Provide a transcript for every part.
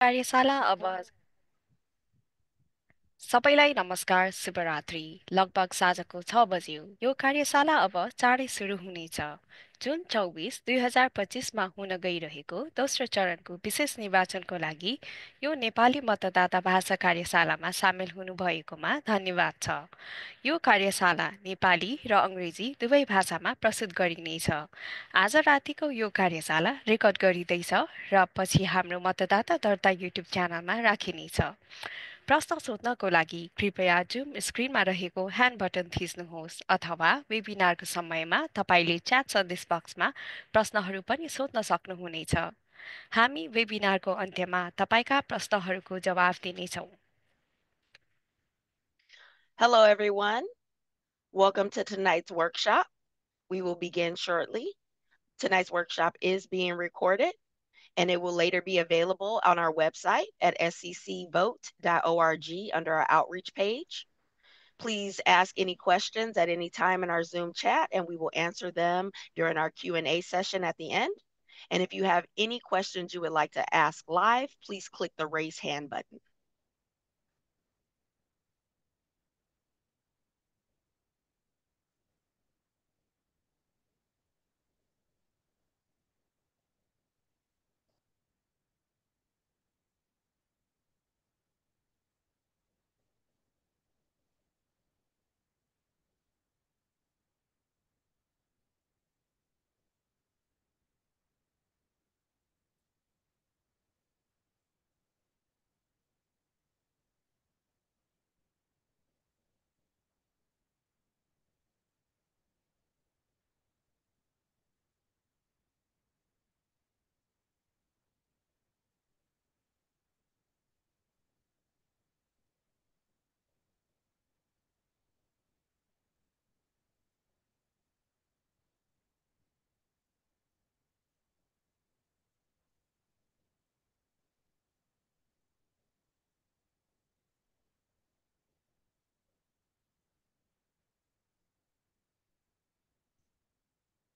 कार्यशाला अब सबैलाई नमस्कार शुभरात्रि। लगभग साँझको 6 बज्यो। यो कार्यशाला अब चाँडै सुरु हुनेछ। जुन 24, 2025मा हुन गइरहेको दोस्रो चरणको विशेष निर्वाचनको लागि यो नेपाली मतदाता भाषा कार्यशालामा सामेल हुनुभएकोमा धन्यवाद छ। यो कार्यशाला नेपाली र अङ्ग्रेजी दुवै भाषामा प्रस्तुत गरिनेछ। आज रातिको यो कार्यशाला रेकर्ड गरिँदैछ र पछि हाम्रो मतदाता दर्ता युट्युब च्यानलमा राखिनेछ। प्रश्न सोध्नको लागि कृपया जुम स्क्रिनमा रहेको ह्यान्ड बटन थिच्नुहोस् अथवा वेबिनारको समयमा तपाईँले च्याट सन्देश बक्समा प्रश्नहरू पनि सोध्न सक्नुहुनेछ। हामी वेबिनारको अन्त्यमा तपाईँका प्रश्नहरूको जवाफ दिनेछौँ। Hello, everyone. Welcome to tonight's workshop. We will begin shortly. Tonight's workshop is being recorded, and it will later be available on our website at sccvote.org under our outreach page. Please ask any questions at any time in our Zoom chat, and we will answer them during our Q&A session at the end. And if you have any questions you would like to ask live, please click the raise hand button.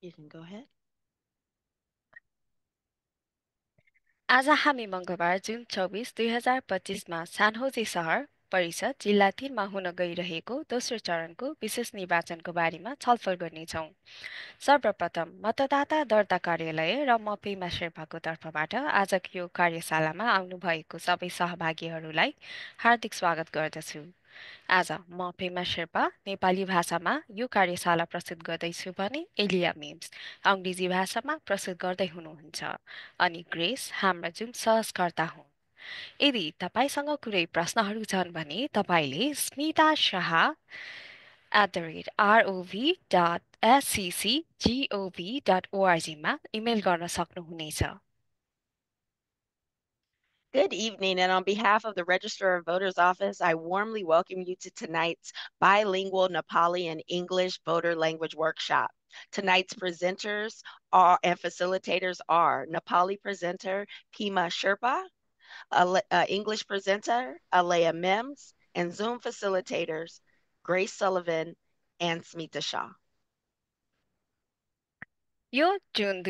You can go ahead. आज हामी मङ्गलबार जुन 24, 2025मा सानहोजे सहर परिषद जिल्ला 3मा हुन गइरहेको दोस्रो चरणको विशेष निर्वाचनको बारेमा छलफल गर्नेछौँ। सर्वप्रथम मतदाता दर्ता कार्यालय र म पेमा शेर्पाको तर्फबाट आजको यो कार्यशालामा आउनुभएको सबै सहभागीहरूलाई हार्दिक स्वागत गर्दछु। आज म पेमा शेर्पा नेपाली भाषामा यो कार्यशाला प्रस्तुत गर्दैछु भने एलिया मिम्स अङ्ग्रेजी भाषामा प्रस्तुत गर्दै हुनुहुन्छ अनि ग्रेस हाम्रा जुन सहजकर्ता हुन्। यदि तपाईँसँग कुनै प्रश्नहरू छन् भने तपाईँले स्मिता शाह @rov.sccgov.org मा इमेल गर्न सक्नुहुनेछ। Good evening, and on behalf of the Register of Voters Office, I warmly welcome you to tonight's bilingual Nepali and English voter language workshop. Tonight's presenters and facilitators are Nepali presenter Pima Sherpa, English presenter Alea Mims, and Zoom facilitators Grace Sullivan and Smita Shah. यो जुन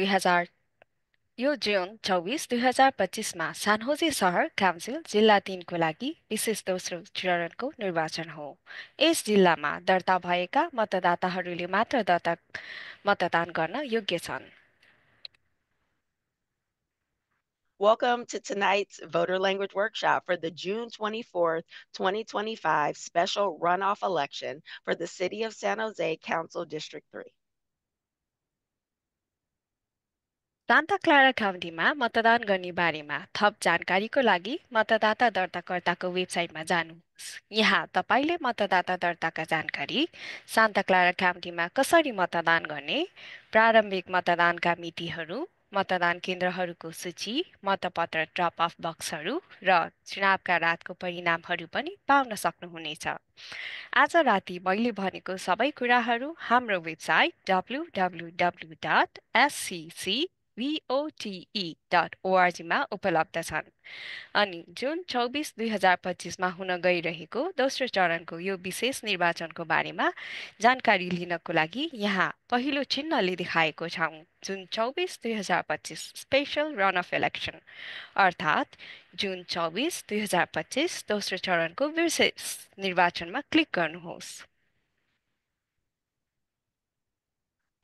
24, 2025मा सानहोजे सहर council जिल्ला 3को लागि विशेष दोस्रो चरणको निर्वाचन हो। यस जिल्लामा दर्ता भएका मतदाताहरूले मात्र मतदान गर्न योग्य छन्। Welcome to tonight's voter language workshop for the June 24th, 2025 special runoff election for the City of San Jose Council District 3. Santa Clara काउन्टीमा मतदान गर्ने बारेमा थप जानकारीको लागि मतदाता दर्ताकर्ताको वेबसाइटमा जानुहोस्। यहाँ तपाईँले मतदाता दर्ताका जानकारी, सान्ता क्लारा काउन्टीमा कसरी मतदान गर्ने, प्रारम्भिक मतदानका मितिहरू, मतदान केन्द्रहरूको सूची, मतपत्र ड्रप अफ बक्सहरू र चुनावका रातको परिणामहरू पनि पाउन सक्नुहुनेछ। आज राति मैले भनेको सबै कुराहरू हाम्रो वेबसाइट www.scc vote.org-मा उपलब्ध छन्। अनि जुन 24-2025मा हुन गइरहेको दोस्रो चरणको यो विशेष निर्वाचनको बारेमा जानकारी लिनको लागि यहाँ पहिलो चिन्हले देखाएको छौँ, जुन 24-2025 स्पेशल रन अफ इलेक्सन, अर्थात् जुन 24-2025 दोस्रो चरणको विशेष निर्वाचनमा क्लिक गर्नुहोस्।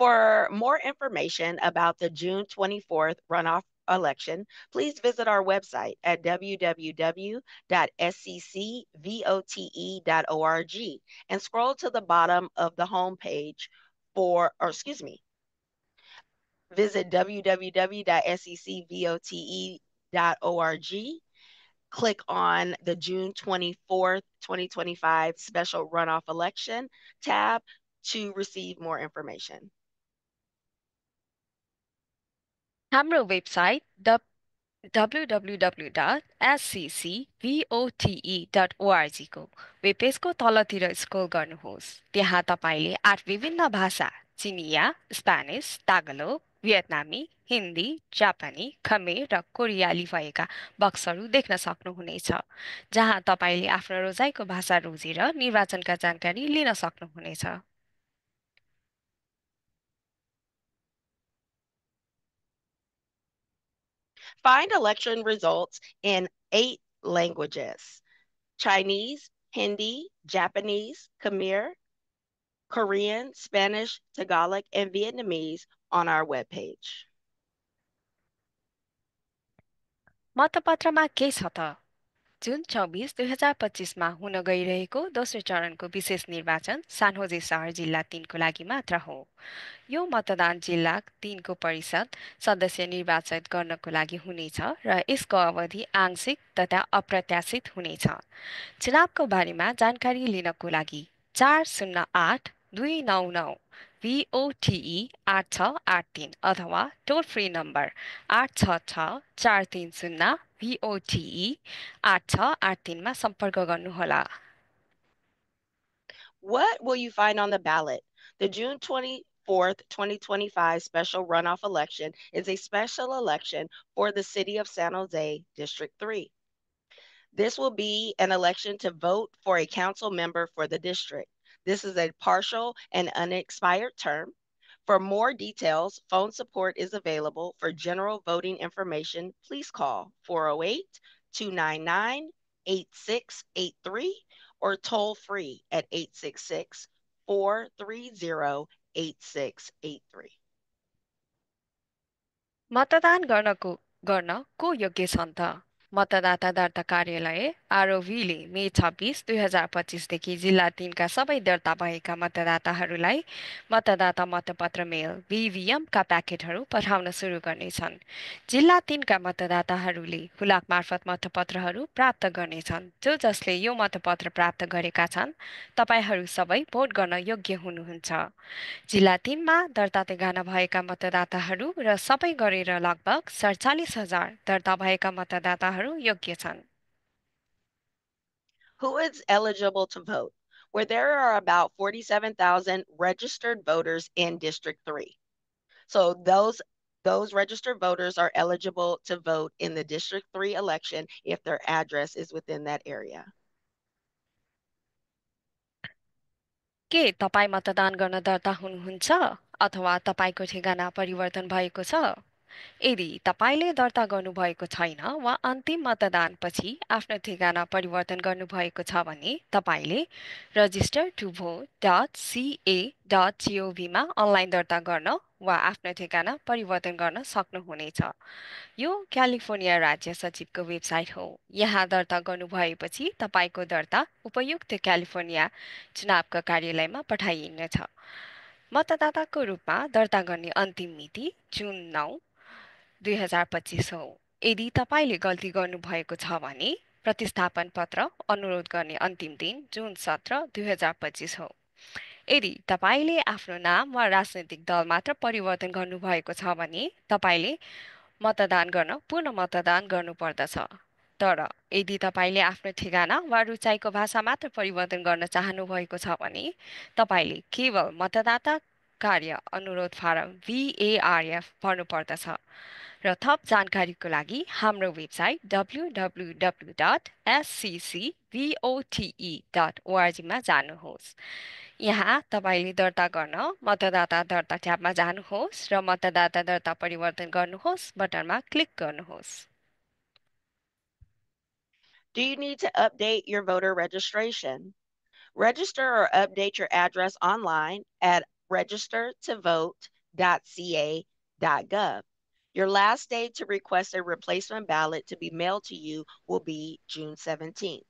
For more information about the June 24th runoff election, please visit our website at www.sccvote.org and scroll to the bottom of the homepage visit www.sccvote.org, click on the June 24th, 2025 special runoff election tab to receive more information. हाम्रो website www.sccvote.org को web पेजको तलतिर scroll गर्नुहोस्। त्यहाँ तपाईँले 8 विभिन्न भाषा चिनिया, स्पेनिस, तागलोग, भियतनामी, हिन्दी, जापानी, खमेर र कोरियाली भएका बक्सहरू देख्न सक्नुहुनेछ, जहाँ तपाईँले आफ्नो रोजाइको भाषा रोजेर निर्वाचनका जानकारी लिन सक्नुहुनेछ। Find election results in 8 languages: Chinese, Hindi, Japanese, Khmer, Korean, Spanish, Tagalog, and Vietnamese on our webpage. मतपत्रमा के छ त? जुन 24-2025मा हुन गइरहेको दोस्रो चरणको विशेष निर्वाचन सान होजे सहर जिल्ला 3को लागि मात्र हो। यो मतदान जिल्ला 3को परिषद सदस्य निर्वाचित गर्नको लागि हुनेछ र यसको अवधि आंशिक तथा अप्रत्याशित हुनेछ। चुनावको बारेमा जानकारी लिनको लागि 408-299 VOTE 8683 अथवा टोल फ्री नम्बर 866-430 VOTE 8683 मा सम्पर्क गर्नुहोला। What will you find on the ballot? The June 24th, 2025 special runoff election is a special election for the city of San Jose, District 3. This will be an election to vote for a council member for the district. This is a partial and unexpired term. For more details, phone support is available. For general voting information, please call 408-299-8683 or toll free at 866-430-8683. मतदान गर्न को योग्य छन् त? मतदाता दर्ता कार्यालय आरओभीले मे 26, 2025देखि जिल्ला 3का सबै दर्ता भएका मतदाताहरूलाई मतदाता मतपत्र मेल VVM का प्याकेटहरू पठाउन सुरु गर्नेछन्। जिल्ला 3का मतदाताहरूले हुलाक मार्फत मतपत्रहरू प्राप्त गर्नेछन्। जसले यो मतपत्र प्राप्त गरेका छन्, तपाईहरू सबै भोट गर्न योग्य हुनुहुन्छ। जिल्ला 3मा दर्ता ठेगाना भएका मतदाताहरू र सबै गरेर लगभग 47,000 दर्ता भएका मतदाताहरू योग्य छन्। Who is eligible to vote? Where there are about 47,000 registered voters in District 3. So those registered voters are eligible to vote in the District 3 election if their address is within that area. के तपाईँ मतदान गर्न दर्ता हुनुहुन्छ अथवा तपाईँको ठेगाना परिवर्तन भएको छ? यदि तपाईँले दर्ता गर्नुभएको छैन वा अन्तिम मतदानपछि आफ्नो ठेगाना परिवर्तन गर्नुभएको छ भने तपाईँले register2vote.ca.gov मा अनलाइन दर्ता गर्न वा आफ्नो ठेगाना परिवर्तन गर्न सक्नुहुनेछ। यो क्यालिफोर्निया राज्य सचिवको वेबसाइट हो। यहाँ दर्ता गर्नुभएपछि तपाईँको दर्ता उपयुक्त क्यालिफोर्निया चुनावका कार्यालयमा पठाइनेछ। मतदाताको रूपमा दर्ता गर्ने अन्तिम मिति जुन 9, 2025 हो। यदि तपाईँले गल्ती गर्नुभएको छ भने प्रतिस्थापन पत्र अनुरोध गर्ने अन्तिम दिन जुन 17, 2025 हो। यदि तपाईँले आफ्नो नाम वा राजनैतिक दल मात्र परिवर्तन गर्नुभएको छ भने तपाईँले मतदान गर्न पुनः मतदान गर्नुपर्दछ। तर यदि तपाईँले आफ्नो ठेगाना वा रुचाइको भाषा मात्र परिवर्तन गर्न चाहनुभएको छ भने तपाईँले केवल मतदाता कार्य अनुरोध फारम VARF भर्नुपर्दछ र थप जानकारीको लागि हाम्रो वेबसाइट www.sccvote.org मा जानुहोस्। यहाँ तपाईँले दर्ता गर्न मतदाता दर्ता ट्याबमा जानुहोस् र मतदाता दर्ता परिवर्तन गर्नुहोस् बटनमा क्लिक गर्नुहोस्। Do you need to update your voter registration? Register or update your address online at registertovote.ca.gov. Your last day to request a replacement ballot to be mailed to you will be June 17th.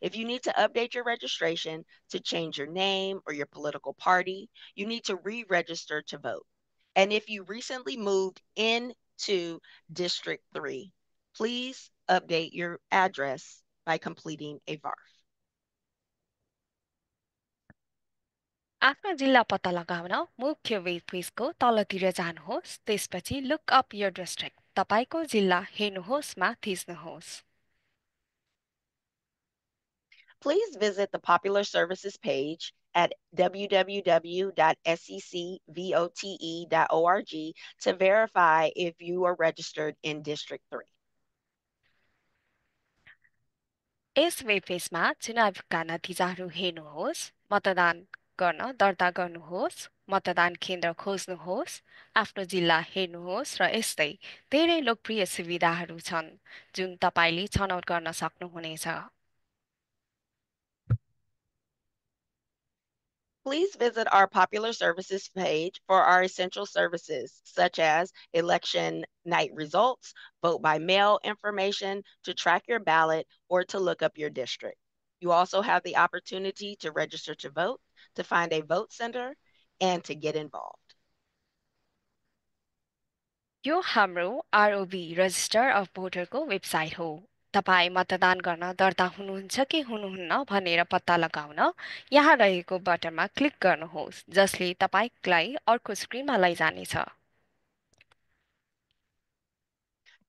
If you need to update your registration to change your name or your political party, you need to re-register to vote. And if you recently moved into District 3, please update your address by completing a VARF. आफ्नो जिल्ला पत्ता लगाउन मुख्य web पेजको तलतिर जानुहोस्। त्यसपछि look up your district तपाईँको जिल्ला हेर्नुहोस्मा थिच्नुहोस्। Please visit the Popular Services page at www.seccvote.org to verify if you are registered in District 3. Yes web पेजमा चुनावका नतिजाहरू हेर्नुहोस्, मतदान गर्न दर्ता गर्नुहोस्, मतदान केन्द्र खोज्नुहोस्, आफ्नो जिल्ला हेर्नुहोस् र यस्तै धेरै लोकप्रिय सुविधाहरू छन् जुन तपाईँले छनौट गर्न सक्नुहुनेछ। Please visit our Popular Services page for our essential services, such as election night results, vote by mail information, to track your ballot, or to look up your district. You also have the opportunity to register to vote, to find a vote center, and to get involved. यो हाम्रो ROV register of भोटरको website हो। तपाईँ मतदान गर्न दर्ता हुनुहुन्छ कि हुनुहुन्न भनेर पत्ता लगाउन यहाँ रहेको बटनमा क्लिक गर्नुहोस्, जसले तपाईँलाई अर्को स्क्रिनमा लैजानेछ।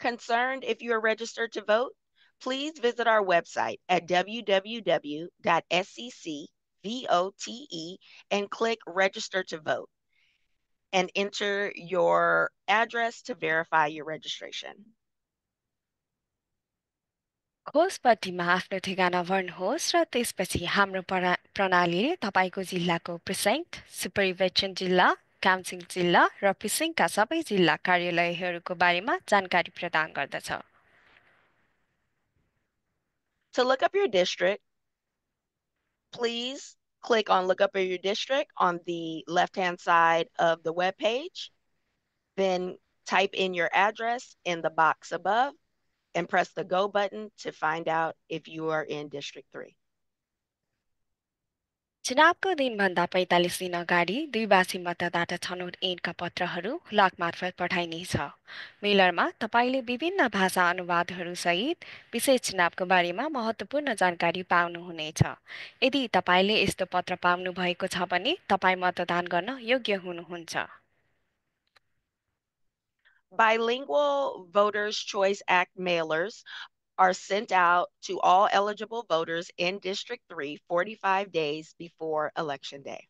Concerned if you are registered to vote? Please visit our website at www.sccvote and click Register to Vote and enter your address to verify your registration. खोजपट्टिमा आफ्नो ठेगाना भर्नुहोस् र त्यसपछि हाम्रो प्रणालीले तपाईँको जिल्लाको प्रिसेन्ट, सुपरिभेसन जिल्ला, काउन्सिल जिल्ला र प्रिसिङ्टका सबै जिल्ला कार्यालयहरूको बारेमा जानकारी प्रदान गर्दछ। To look up your district, please click on Look Up Your District on the left-hand side of the web page. Then type in your address in the box above and press the Go button to find out if you are in District 3. चुनावको दिनभन्दा 45 दिन अगाडि द्विभाषी मतदाता छनौट ऐनका पत्रहरू हुलाक मार्फत पठाइनेछ। मेलरमा तपाईँले विभिन्न भाषा अनुवादहरू सहित विशेष चुनावको बारेमा महत्त्वपूर्ण जानकारी पाउनुहुनेछ। यदि तपाईँले यस्तो पत्र पाउनु भएको छ भने तपाईँ मतदान गर्न योग्य हुनुहुन्छ। Bilingual Voters Choice Act mailers are sent out to all eligible voters in District 3 45 days before Election Day.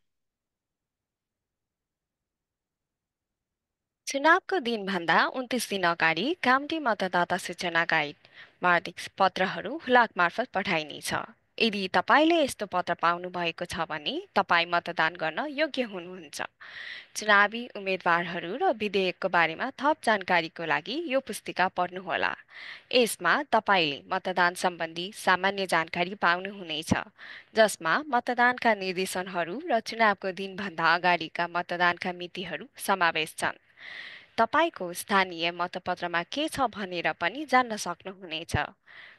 चुनावको दिनभन्दा 29 दिन अगाडि काउन्टी मतदाता सूचना गाइड मार्फत पत्रहरू हुलाक मार्फत पठाइनेछ। यदि तपाईँले यस्तो पत्र पाउनु भएको छ भने तपाईँ मतदान गर्न योग्य हुनुहुन्छ। चुनावी उम्मेदवारहरू र विधेयकको बारेमा थप जानकारीको लागि यो पुस्तिका पढ्नुहोला। यसमा तपाईँले मतदान सम्बन्धी सामान्य जानकारी पाउनुहुनेछ, जसमा मतदानका निर्देशनहरू र चुनावको दिनभन्दा अगाडिका मतदानका मितिहरू समावेश छन्। तपाईको स्थानीय मतपत्रमा के छ भनेर पनि जान्न सक्नुहुनेछ।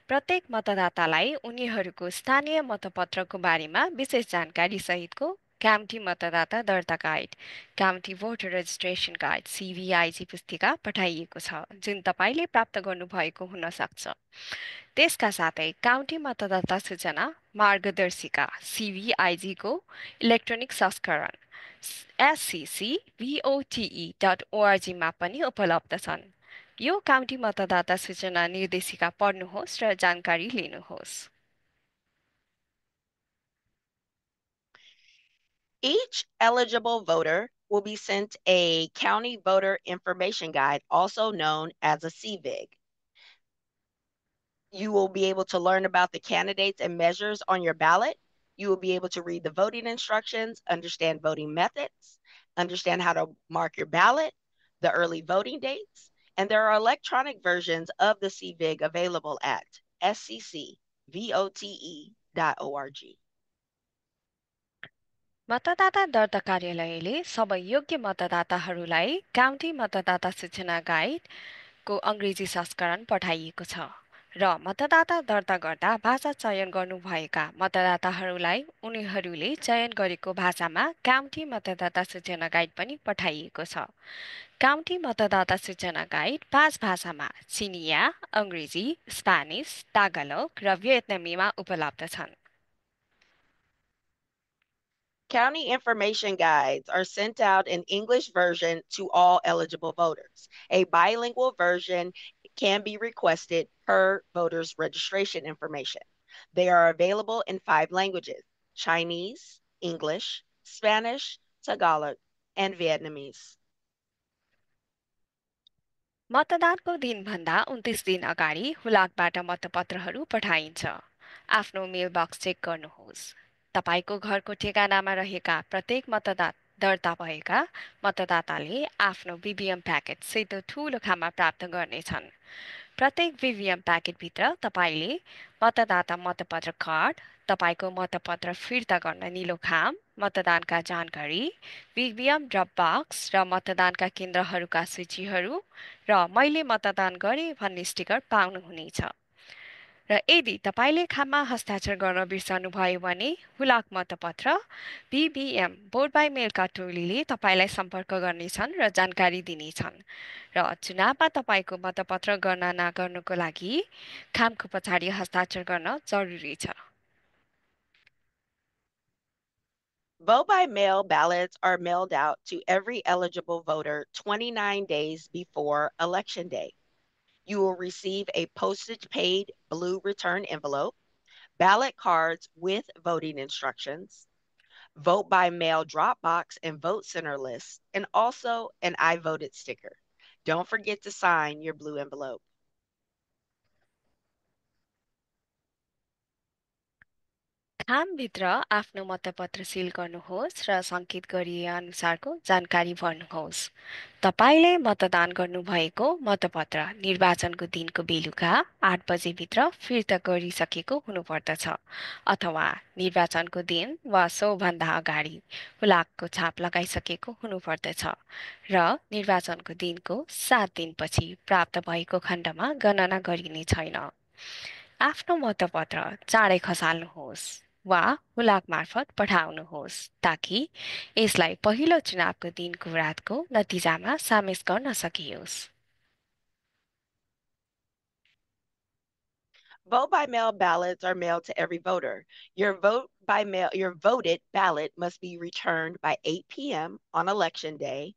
प्रत्येक मतदातालाई उनीहरूको स्थानीय मतपत्रको बारेमा विशेष जानकारी सहितको काउन्टी मतदाता दर्ता guide, county voter registration guide CVIG पुस्तिका पठाइएको छ, जुन तपाईँले प्राप्त गर्नुभएको हुन सक्छ। त्यसका साथै काउन्टी मतदाता सूचना मार्गदर्शिका CVIG को इलेक्ट्रोनिक संस्करण sccvote.org मा पनि उपलब्ध छन्। यो काउन्टी मतदाता सूचना निर्देशिका पढ्नुहोस् र जानकारी लिनुहोस्। Each eligible voter will be sent a County Voter Information Guide, also known as a CVIG. You will be able to learn about the candidates and measures on your ballot. You will be able to read the voting instructions, understand voting methods, understand how to mark your ballot, the early voting dates, and there are electronic versions of the CVIG available at sccvote.org. मतदाता दर्ता कार्यालयले सबै योग्य मतदाताहरूलाई county मतदाता सूचना गाइडको अङ्ग्रेजी संस्करण पठाइएको छ र मतदाता दर्ता गर्दा भाषा चयन गर्नुभएका मतदाताहरूलाई उनीहरूले चयन गरेको भाषामा काउन्टी मतदाता सूचना गाइड पनि पठाइएको छ। काउन्टी मतदाता सूचना गाइड 5 भाषामा चिनिया, अङ्ग्रेजी, स्पेनिस, तागालोग र भियतनामीमा उपलब्ध छन्। County information guides are sent out in English version to all eligible voters. A bilingual version can be requested per voter's registration information. They are available in 5 languages: Chinese, English, Spanish, Tagalog, and Vietnamese. मतदानको दिनभन्दा 29 दिन अगाडि हुलाकबाट मतपत्रहरू पठाइन्छ। आफ्नो मेल box check गर्नुहोस्। तपाईको घरको ठेगानामा रहेका प्रत्येक दर्ता भएका मतदाताले आफ्नो भिभिएम प्याकेट सेतो ठूलो खाममा प्राप्त गर्नेछन्। प्रत्येक भिभिएम प्याकेटभित्र तपाईले मतदाता मतपत्र कार्ड, तपाईको मतपत्र फिर्ता गर्न निलो खाम, मतदानका जानकारी, भिभिएम ड्रप बक्स र मतदानका केन्द्रहरूका सूचीहरू र मैले मतदान गरेँ भन्ने स्टिकर पाउनुहुनेछ। र यदि तपाईले खाममा हस्ताक्षर गर्न बिर्सनुभयो भने हुलाक मतपत्र भिभिएम भोट बाई मेलका टोलीले तपाईलाई सम्पर्क गर्नेछन् र जानकारी दिनेछन् र चुनावमा तपाईको मतपत्र गणना गर्नको लागि खामको पछाडि हस्ताक्षर गर्न जरुरी छ। Vote by mail ballots are mailed out to every eligible voter 29 days before Election Day. You will receive a postage paid blue return envelope, ballot cards with voting instructions, vote by mail drop box and vote center lists, and also an I voted sticker. Don't forget to sign your blue envelope. खामभित्र आफ्नो मतपत्र सिल गर्नुहोस् र सङ्केत गरिए अनुसारको जानकारी भर्नुहोस्। तपाईले मतदान गर्नुभएको मतपत्र निर्वाचनको दिनको बेलुका 8 बजेभित्र फिर्ता गरिसकेको हुनुपर्दछ अथवा निर्वाचनको दिन वा सोभन्दा अगाडि हुलाकको छाप लगाइसकेको हुनुपर्दछ र निर्वाचनको दिनको 7 दिनपछि प्राप्त भएको खण्डमा गणना गरिने छैन। आफ्नो मतपत्र चाँडै खसाल्नुहोस् वा हुलाक मार्फत पठाउनुहोस् ताकि यसलाई पहिलो चुनावको दिनको रातको नतिजामा सामेल गर्न सकियोस्। Vote by mail ballots are mailed to every voter. Your voted ballot must be returned by 8 p.m. on election day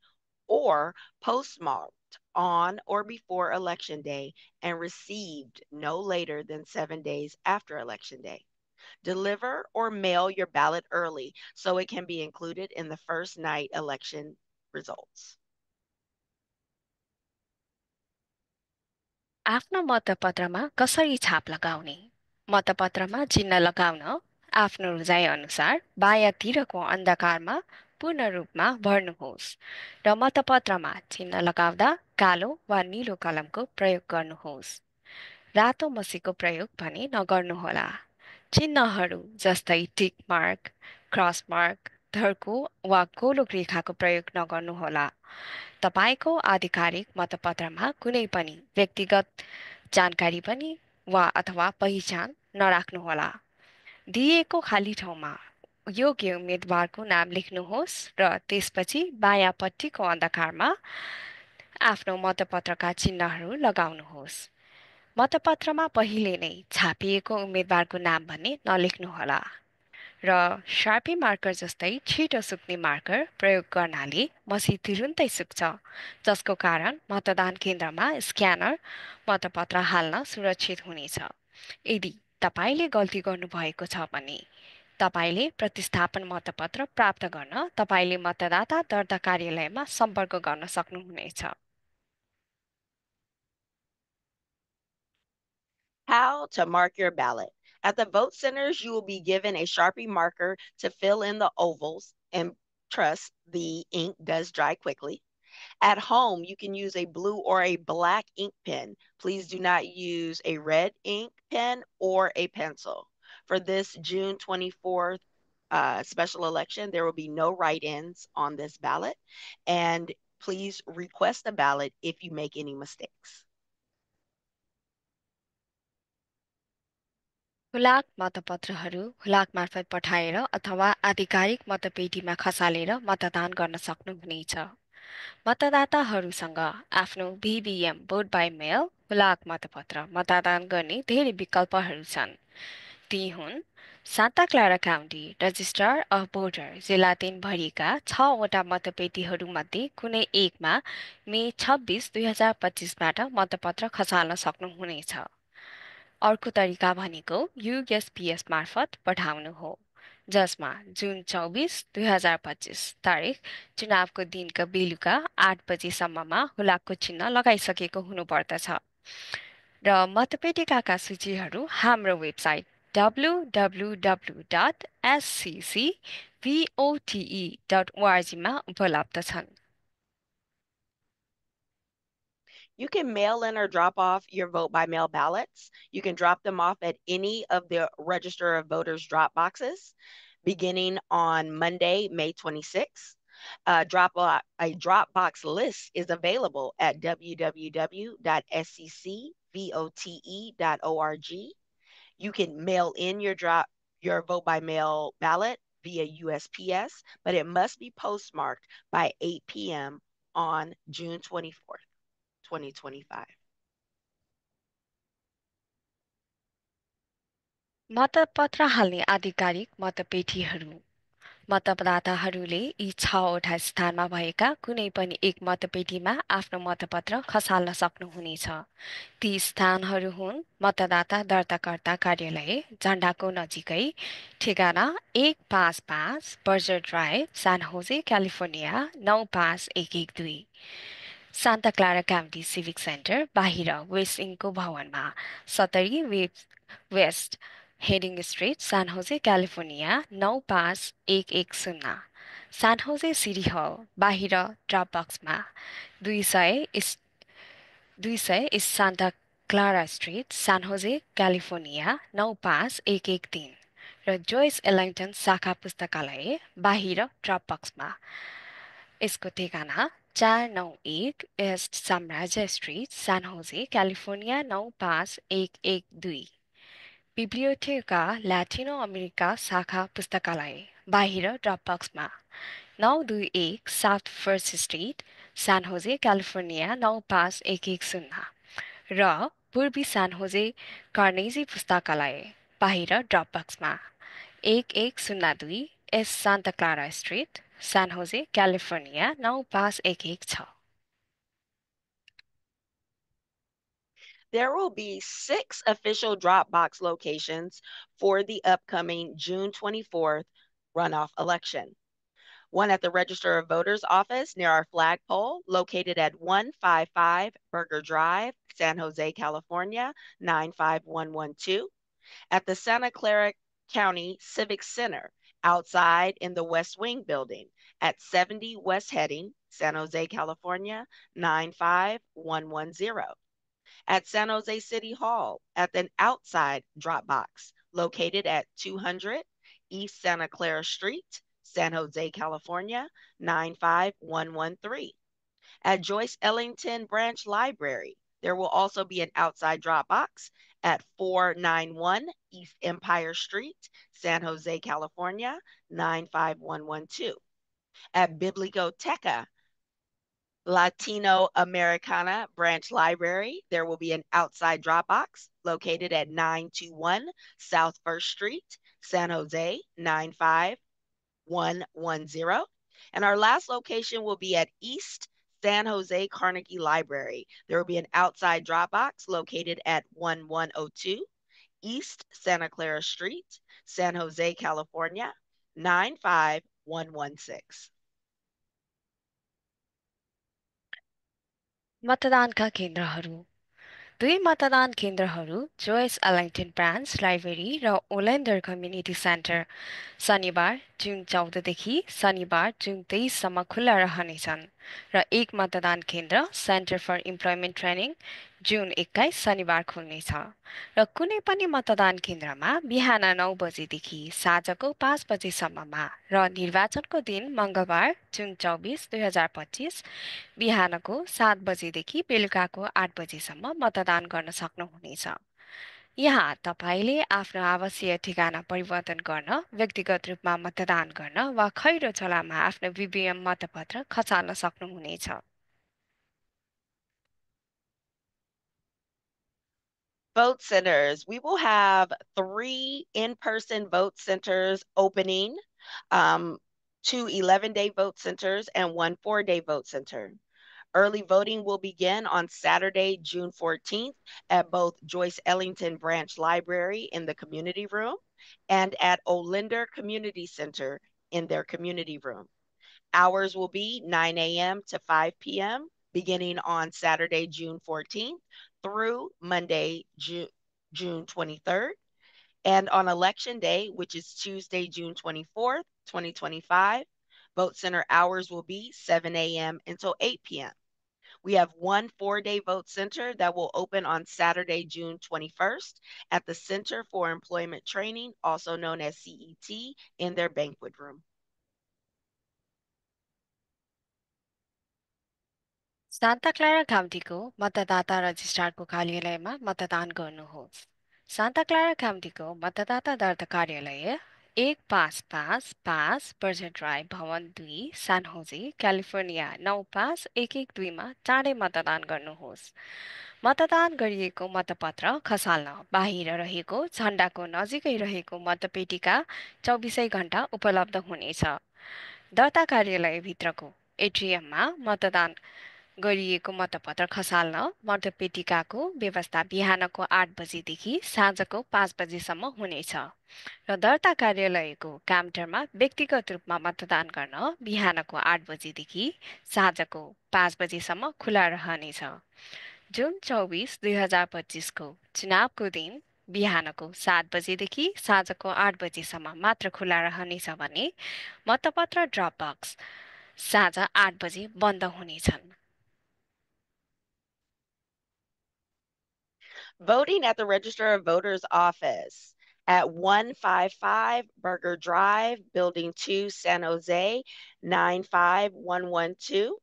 or postmarked on or before election day and received no later than 7 days after election day. Deliver or mail your ballot early so it can be included in the first night election results. आफ्नो मतपत्रमा कसरी छाप लगाउने? मतपत्रमा चिन्ह लगाउन आफ्नो रुचाइ अनुसार बायाँतिरको अन्धकारमा पूर्ण रूपमा भर्नुहोस् र मतपत्रमा चिन्ह लगाउँदा कालो वा नीलो कलमको प्रयोग गर्नुहोस्। रातो मसीको प्रयोग भने नगर्नुहोला। चिन्हहरू जस्तै टिक मार्क, क्रस मार्क, धर्को वा गोलो रेखाको प्रयोग नगर्नुहोला। तपाईको आधिकारिक मतपत्रमा कुनै पनि व्यक्तिगत जानकारी पनि वा अथवा पहिचान नराख्नुहोला। दिएको खाली ठाउँमा योग्य उम्मेदवारको नाम लेख्नुहोस् र त्यसपछि बायाँपट्टिको अन्धकारमा आफ्नो मतपत्रका चिन्हहरू लगाउनुहोस्। मतपत्रमा पहिले नै छापिएको उम्मेदवारको नाम भन्ने नलेख्नुहोला र शार्पी मार्कर जस्तै छिटो सुक्ने मार्कर प्रयोग गर्नाले मसी तुरुन्तै सुक्छ जसको कारण मतदान केन्द्रमा स्क्यानर मतपत्र हाल्न सुरक्षित हुनेछ। यदि तपाईले गल्ती गर्नुभएको छ भने तपाईँले प्रतिस्थापन मतपत्र प्राप्त गर्न तपाईँले मतदाता दर्ता कार्यालयमा सम्पर्क गर्न सक्नुहुनेछ। How to mark your ballot. At the vote centers, you will be given a Sharpie marker to fill in the ovals, and trust the ink does dry quickly. At home, you can use a blue or a black ink pen. Please do not use a red ink pen or a pencil. For this June 24th special election, there will be no write-ins on this ballot, and please request a ballot if you make any mistakes. हुलाक मतपत्रहरू हुलाक मार्फत पठाएर अथवा आधिकारिक मतपेटीमा खसालेर मतदान गर्न सक्नुहुनेछ। मतदाताहरूसँग आफ्नो VVM भोट बाई मेल हुलाक मतपत्र मतदान गर्ने धेरै विकल्पहरू छन्। ती हुन् Santa Clara county registrar of voter जिल्ला 3 भरिका 6वटा मतपेटीहरूमध्ये कुनै एकमा मे 26, 2025बाट मतपत्र खसाल्न सक्नुहुनेछ। अर्को तरिका भनेको USPS मार्फत पठाउनु हो, जसमा जुन 24, 2025 तारिख चुनावको दिनका बेलुका 8 बजेसम्ममा हुलाकको चिन्ह लगाइसकेको हुनुपर्दछ। र मतपेटिकाका सूचीहरू हाम्रो वेबसाइट www.sccvote.org मा उपलब्ध छन्। You can mail in or drop off your vote by mail ballots. You can drop them off at any of the Register of Voters drop boxes beginning on Monday, May 26th. A Dropbox list is available at www.sccvote.org. You can mail in your vote by mail ballot via USPS, but it must be postmarked by 8 p.m. on June 24th. 2025. मतपत्र हाल्ने आधिकारिक मतपेटीहरू मतदाताहरूले यी 6वटा स्थानमा भएका कुनै पनि एक मतपेटीमा आफ्नो मतपत्र खसाल्न सक्नुहुनेछ। ती स्थानहरू हुन् मतदाता दर्ताकर्ता कार्यालय झण्डाको नजिकै, ठेगाना 155 Berger Drive, San Jose, California 95112, Santa Clara County Civic Center बाहिर वेस्ट इङको भवनमा 70 West Hedding Street, San Jose, California 95110, San Jose City Hall बाहिर ड्रप बक्समा 200 East Santa Clara Street, San Jose, California 95113, र जोइस एलिङ्टन शाखा पुस्तकालय बाहिर ड्रप बक्समा। यसको ठेगाना 491 इस्ट साम्राज्य Street, San Jose, California 95112, Biblioteca Latino America शाखा पुस्तकालय बाहिर ड्रपबक्समा 921 South First Street, San Jose, California 95110, र पूर्वी सान होजे कार्नेजी पुस्तकालय बाहिर ड्रपबक्समा 1102 S Santa Clara Street, San Jose, California 95116। There will be 6 official Dropbox locations for the upcoming June 24th runoff election. One at the Register of Voters office near our flagpole, located at 155 Burger Drive, San Jose, California, 95112. At the Santa Clara County Civic Center, outside in the West Wing building at 70 West Heading, San Jose, California, 95110. At San Jose City Hall at an outside drop box located at 200 East Santa Clara Street, San Jose, California, 95113. At Joyce Ellington Branch Library, there will also be an outside drop box at 491 East Empire Street, San Jose, California, 95112. At Biblioteca Latino Americana Branch Library, there will be an outside drop box located at 921 South First Street, San Jose, 95110. And our last location will be at East San Jose Carnegie Library. There will be an outside drop box located at 1102 East Santa Clara Street, San Jose, California, 95116. मतदानका केन्द्रहरू दुई मतदान केन्द्रहरू Joy's एलिङ्टन branch library र ओलेन्डर community centre शनिबार जुन 14देखि शनिबार जुन 23सम्म खुल्ला रहनेछन् र एक मतदान केन्द्र सेन्टर फर इम्प्लोइमेन्ट ट्रेनिङ जुन 21 शनिबार खुल्नेछ र कुनै पनि मतदान केन्द्रमा बिहान 9 बजेदेखि साँझको 5 बजेसम्ममा र निर्वाचनको दिन मङ्गलबार जुन 24 2025 बिहानको 7 बजेदेखि बेलुकाको 8 बजेसम्म मतदान गर्न सक्नुहुनेछ। यहाँ तपाईँले आफ्नो आवासीय ठेगाना परिवर्तन गर्न, व्यक्तिगत रूपमा मतदान गर्न वा खैरो झोलामा आफ्नो भिभिएम मतपत्र खसाल्न सक्नुहुनेछ। Vote centers. We will have 3 in-person vote centers opening, 2 11-day vote centers, and 1 4-day vote center. Early voting will begin on Saturday, June 14th at both Joyce Ellington Branch Library in the community room and at Olinder Community Center in their community room. Hours will be 9 a.m. to 5 p.m. beginning on Saturday, June 14th through Monday, June 23rd. And on Election Day, which is Tuesday, June 24th, 2025, vote center hours will be 7 a.m. until 8 p.m. We have 1 4-day vote center that will open on Saturday, June 21st at the Center for Employment Training, also known as CET, in their banquet room. Santa Clara काउन्टीको मतदाता रजिस्ट्रारको कार्यालयमा मतदान गर्नुहोस्। Santa Clara काउन्टीको मतदाता दर्ता कार्यालय 1555 बर्जर ड्राइभ भवन 2 सान होजे क्यालिफोर्निया 95112मा चाँडै मतदान गर्नुहोस्। मतदान गरिएको मतपत्र खसाल्न बाहिर रहेको झण्डाको नजिकै रहेको मतपेटिका 24 घण्टा उपलब्ध हुनेछ। दर्ता कार्यालयभित्रको एटिएममा मतदान गरिएको मतपत्र खसाल्न मतपेटिकाको व्यवस्था बिहानको 8 बजेदेखि साँझको 5 बजेसम्म हुनेछ र दर्ता कार्यालयको काउन्टरमा व्यक्तिगत रूपमा मतदान गर्न बिहानको 8 बजेदेखि साँझको 5 बजेसम्म खुला रहनेछ। जुन 24 2025को चुनावको दिन बिहानको 7 बजेदेखि साँझको 8 बजेसम्म मात्र खुला रहनेछ भने मतपत्र ड्रप बक्स साँझ 8 बजे बन्द हुनेछन्। Voting at the Register of Voters office at 155 Burger Drive, Building 2, San Jose, 95112.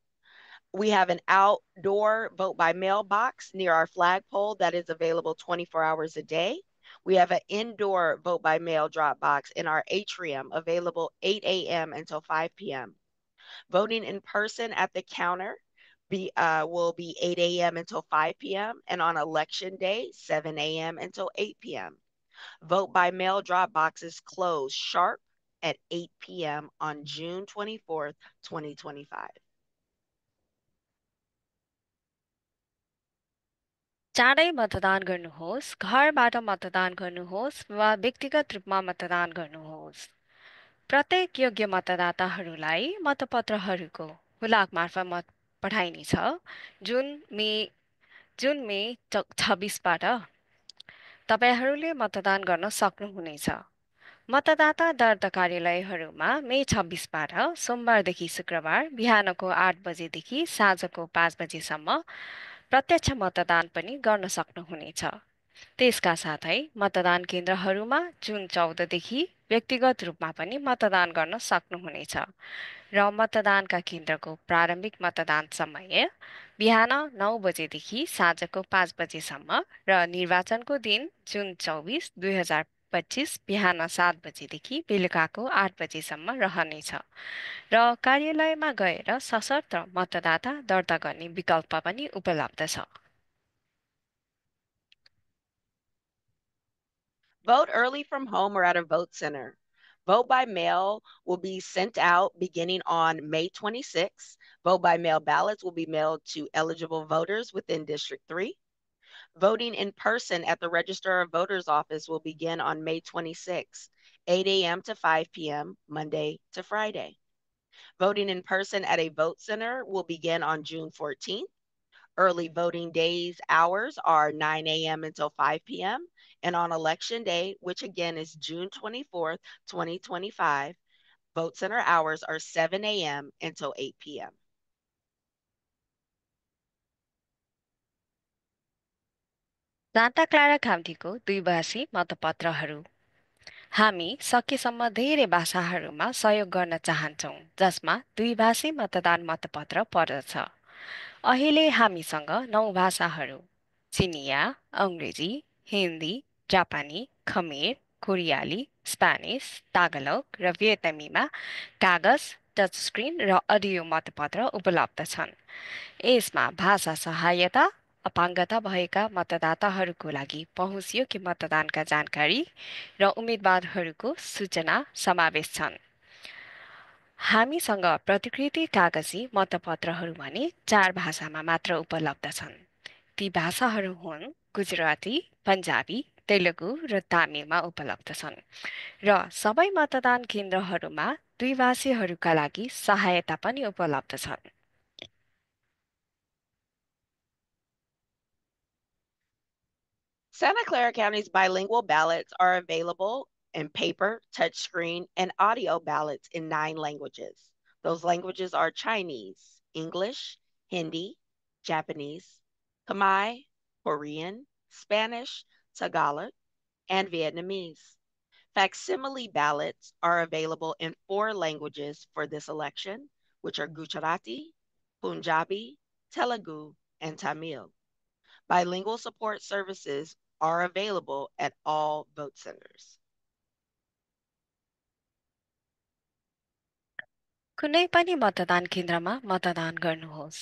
We have an outdoor vote by mail box near our flagpole that is available 24 hours a day. We have an indoor vote by mail drop box in our atrium available 8 a.m. until 5 p.m. Voting in person at the counter will be 8 a.m. until 5 p.m. and on election day, 7 a.m. until 8 p.m. Vote by mail drop boxes close sharp at 8 p.m. on June 24th, 2025. चाँडै मतदान गर्नुहोस्, घरबाट मतदान गर्नुहोस् वा व्यक्तिगत रूपमा मतदान गर्नुहोस्। प्रत्येक योग्य मतदाताहरूलाई मतपत्रहरूको हुलाक मार्फत मत पठाइनेछ। जुन मे 26बाट तपाईँहरूले मतदान गर्न सक्नुहुनेछ। मतदाता दर्ता कार्यालयहरूमा मे 26बाट सोमबारदेखि शुक्रबार बिहानको 8 बजेदेखि साँझको 5 बजेसम्म प्रत्यक्ष मतदान पनि गर्न सक्नुहुनेछ। त्यसका साथै मतदान केन्द्रहरूमा जुन 14देखि व्यक्तिगत रूपमा पनि मतदान गर्न सक्नुहुनेछ र मतदानका केन्द्रको प्रारम्भिक मतदान समय बिहान 9 बजेदेखि साँझको 5 बजेसम्म र निर्वाचनको दिन जुन 24 2025 बिहान 7 बजेदेखि बेलुकाको 8 बजेसम्म रहनेछ र कार्यालयमा गएर सशर्त मतदाता दर्ता गर्ने विकल्प पनि उपलब्ध छ। Vote early from home or at a vote center. Vote by mail will be sent out beginning on May 26th. Vote by mail ballots will be mailed to eligible voters within District 3. Voting in person at the Register of Voters office will begin on May 26, 8 a.m. to 5 p.m., Monday to Friday. Voting in person at a vote center will begin on June 14th. Early voting days hours are 9 a.m. until 5 p.m. And on election day, which again is June 24th, 2025, vote center hours are 7 a.m. until 8 p.m. Santa Clara काउन्टीको द्विभाषी मतपत्रहरू। हामी सकेसम्म धेरै भाषाहरूमा सहयोग गर्न चाहन्छौँ जसमा द्विभाषी मतदान मतपत्र पर्दछ। अहिले हामीसँग 9 भाषाहरू चिनिया, अङ्ग्रेजी, हिन्दी, जापानी, खमेर, कोरियाली, स्पेनिस, तागलोग र भियतनामीमा कागज, टच स्क्रिन र अडियो मतपत्र उपलब्ध छन्। यसमा भाषा सहायता, अपाङ्गता भएका मतदाताहरूको लागि पहुँचयोग्य मतदानका जानकारी र उम्मेदवारहरूको सूचना समावेश छन्। हामीसँग प्रतिकृति कागजी मतपत्रहरू भने 4 भाषामा मात्र उपलब्ध छन्। ती भाषाहरू हुन् गुजराती, पन्जाबी, तेलुगु र तामिलमा उपलब्ध छन् र सबै मतदान केन्द्रहरूमा द्विभाषीहरूका लागि सहायता पनि उपलब्ध छन्। Santa Clara County's bilingual ballots are available in paper, touchscreen, and audio ballots in 9 languages. Those languages are Chinese, English, Hindi, Japanese, Khmer, Korean, Spanish, Tagalog, and Vietnamese. Facsimile ballots are available in 4 languages for this election, which are Gujarati, Punjabi, Telugu, and Tamil. Bilingual support services are available at all vote centers. कुनै पनि मतदान केन्द्रमा मतदान गर्नुहोस्।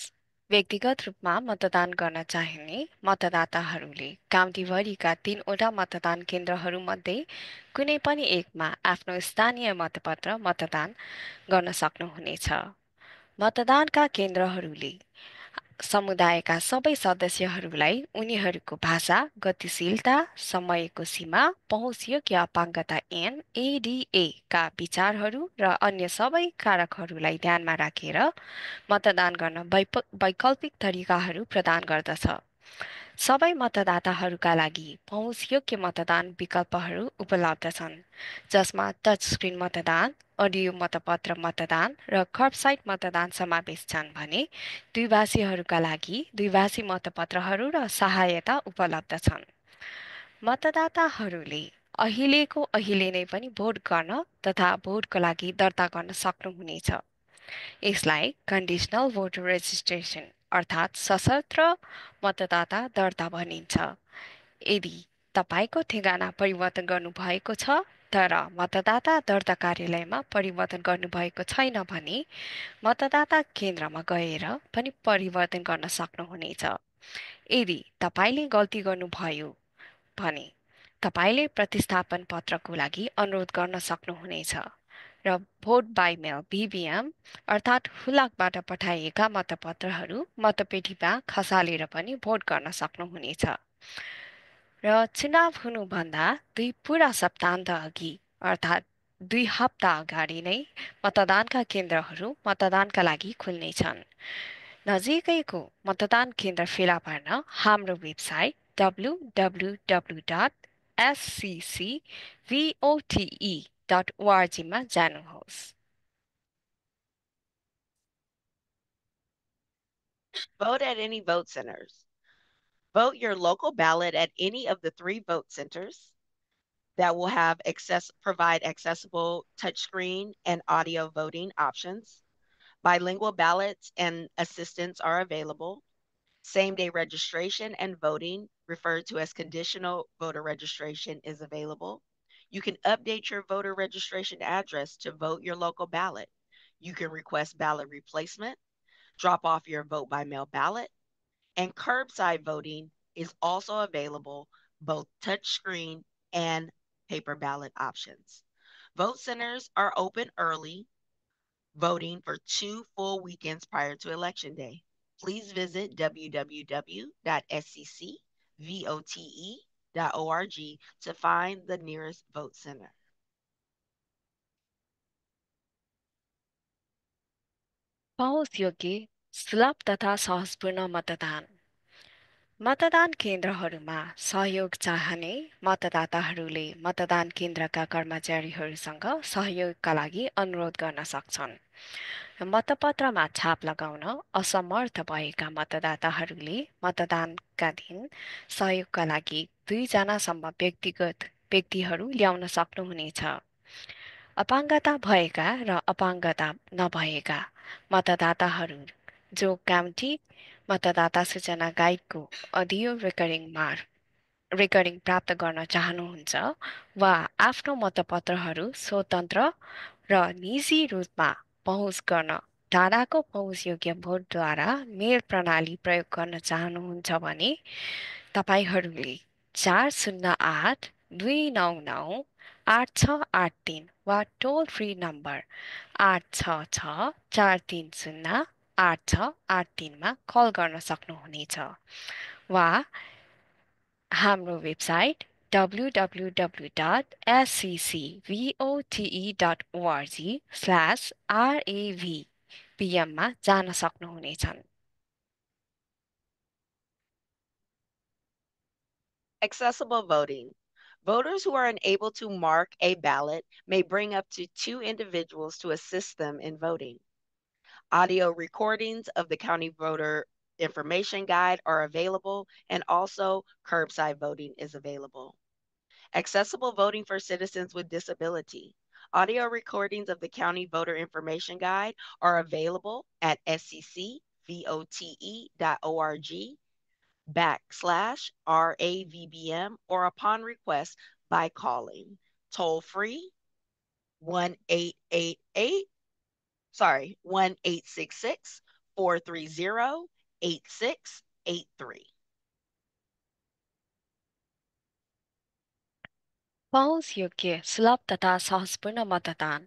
व्यक्तिगत रूपमा मतदान गर्न चाहिने मतदाताहरूले काउन्टीभरिका 3वटा मतदान केन्द्रहरूमध्ये कुनै पनि एकमा आफ्नो स्थानीय मतपत्र मतदान गर्न सक्नुहुनेछ। मतदानका केन्द्रहरूले समुदायका सबै सदस्यहरूलाई उनीहरूको भाषा, गतिशीलता, समयको सीमा, पहुँचयोग्य अपाङ्गता ऐन एडिए का विचारहरू र अन्य सबै कारकहरूलाई ध्यानमा राखेर मतदान गर्न वैकल्पिक तरिकाहरू प्रदान गर्दछ। सबै मतदाताहरूका लागि पहुँचयोग्य मतदान विकल्पहरू उपलब्ध छन् जसमा टच स्क्रिन मतदान, अडियो मतपत्र मतदान र कर्बसाइड मतदान समावेश छन् भने द्विभाषीहरूका लागि द्विभाषी मतपत्रहरू र सहायता उपलब्ध छन्। मतदाताहरूले अहिले नै पनि भोट गर्न तथा भोटको लागि दर्ता गर्न सक्नुहुनेछ। यसलाई कन्डिसनल भोटर रेजिस्ट्रेसन अर्थात् सशस्त्र मतदाता दर्ता भनिन्छ। यदि तपाईँको ठेगाना परिवर्तन गर्नुभएको छ तर मतदाता दर्ता कार्यालयमा परिवर्तन गर्नुभएको छैन भने मतदाता केन्द्रमा गएर पनि परिवर्तन गर्न सक्नुहुनेछ। यदि तपाईँले गल्ती गर्नुभयो भने तपाईँले प्रतिस्थापन पत्रको लागि अनुरोध गर्न सक्नुहुनेछ र भोट बाई मेल भिभिएम अर्थात् हुलाकबाट पठाइएका मतपत्रहरू मतपेटीमा खसालेर पनि भोट गर्न सक्नुहुनेछ। र चुनाव हुनुभन्दा 2 पुरा सप्ताहन्त अघि अर्थात् 2 हप्ता अगाडि नै मतदानका केन्द्रहरू मतदानका लागि खुल्नेछन्। नजिकैको मतदान केन्द्र फेला पार्न हाम्रो वेबसाइट www.sccvote.org मा जानुहोस्। Vote at any vote centers. Vote your local ballot at any of the 3 vote centers that will have provide accessible touchscreen and audio voting options. Bilingual ballots and assistance are available. Same-day registration and voting, referred to as conditional voter registration, is available. You can update your voter registration address to vote your local ballot. You can request ballot replacement, drop off your vote by mail ballot, and curbside voting is also available, both touchscreen and paper ballot options. Vote centers are open early voting for 2 full weekends prior to Election Day. Please visit www.scc vote.org to find the nearest vote center. पहुँच योग्य सुलभ तथा सहजपूर्ण मतदान मतदान केन्द्रहरूमा सहयोग चाहने मतदाताहरूले मतदान केन्द्रका कर्मचारीहरूसँग सहयोगका लागि अनुरोध गर्न सक्छन्। मतपत्रमा छाप लगाउन असमर्थ भएका मतदाताहरूले मतदानका दिन सहयोगका लागि 2जनासम्म व्यक्तिगत व्यक्तिहरू ल्याउन सक्नुहुनेछ। अपाङ्गता भएका र अपाङ्गता नभएका मतदाताहरू जो काउन्टी मतदाता सूचना गाइडको अडियो रेकर्डिङ प्राप्त गर्न चाहनुहुन्छ वा आफ्नो मतपत्रहरू स्वतन्त्र र निजी रूपमा पहुँच गर्न टाढाको पहुँचयोग्य भोटद्वारा मेल प्रणाली प्रयोग गर्न चाहनुहुन्छ भने तपाईँहरूले 408-299-8683 वा टोल फ्री नम्बर 866-430-8683 मा कल गर्न सक्नुहुनेछ वा हाम्रो वेबसाइट www.sccvote.org/ravpm मा जान सक्नुहुनेछन्। Accessible voting. Voters who are unable to mark a ballot may bring up to 2 individuals to assist them in voting. Audio recordings of the county voter information guide are available, and also curbside voting is available. Accessible voting for citizens with disability. Audio recordings of the county voter information guide are available at sccvote.org/RAVBM or upon request by calling toll free 1-888, 1-866-430-8683. पहुँच योग्य सुलभ तथा सहजपूर्ण मतदान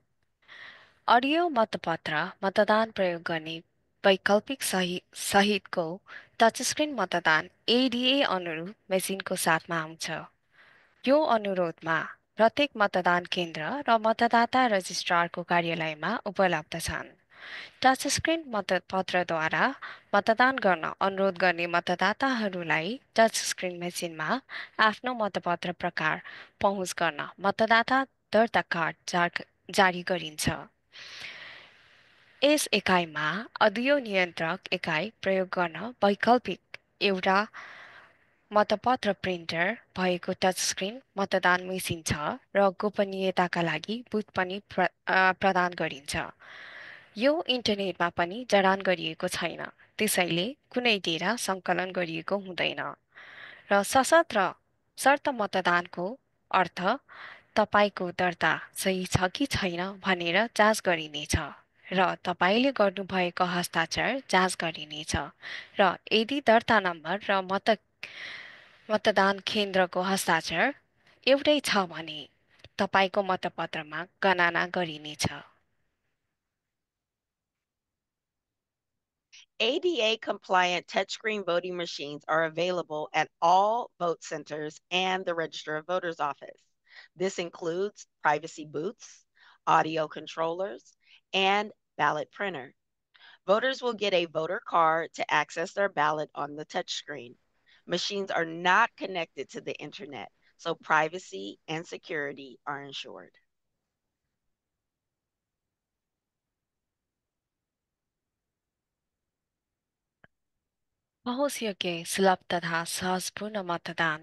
audio मतपत्र मतदान प्रयोग गर्ने वैकल्पिक सहितको टचस्क्रिन मतदान एडिए अनुरूप मेसिनको साथमा आउँछ। यो अनुरोधमा प्रत्येक मतदान केन्द्र र मतदाता रजिस्ट्रारको कार्यालयमा उपलब्ध छन्। टचस्क्रिन मतपत्रद्वारा मतदान गर्न अनुरोध गर्ने मतदाताहरूलाई टचस्क्रिन मेसिनमा आफ्नो मतपत्र प्रकार पहुँच गर्न मतदाता दर्ता कार्ड जारी गरिन्छ। यस एकाइमा अडियो नियन्त्रक एकाइ प्रयोग गर्न वैकल्पिक एउटा मतपत्र प्रिन्टर भएको टचस्क्रिन मतदान मेसिन छ र गोपनीयताका लागि बुथ पनि प्रदान गरिन्छ। यो इन्टरनेटमा पनि जडान गरिएको छैन, त्यसैले कुनै डेटा सङ्कलन गरिएको हुँदैन र सशस्त्र शर्त मतदानको अर्थ तपाईँको दर्ता सही छ कि छैन भनेर जाँच गरिनेछ र तपाईँले गर्नुभएको हस्ताक्षर जाँच गरिनेछ र यदि दर्ता नम्बर र मतदान केन्द्रको हस्ताक्षर एउटै छ भने तपाईँको मतपत्रमा गणना गरिनेछ। ADA compliant touchscreen voting machines are available at all vote centers and the Register of Voters office. This includes privacy booths, audio controllers, and ballot printer. Voters will get a voter card to access their ballot on the touchscreen. Machines are not connected to the internet, so privacy and security are ensured. पहुँच योग्य सुलभ तथा सहजपूर्ण मतदान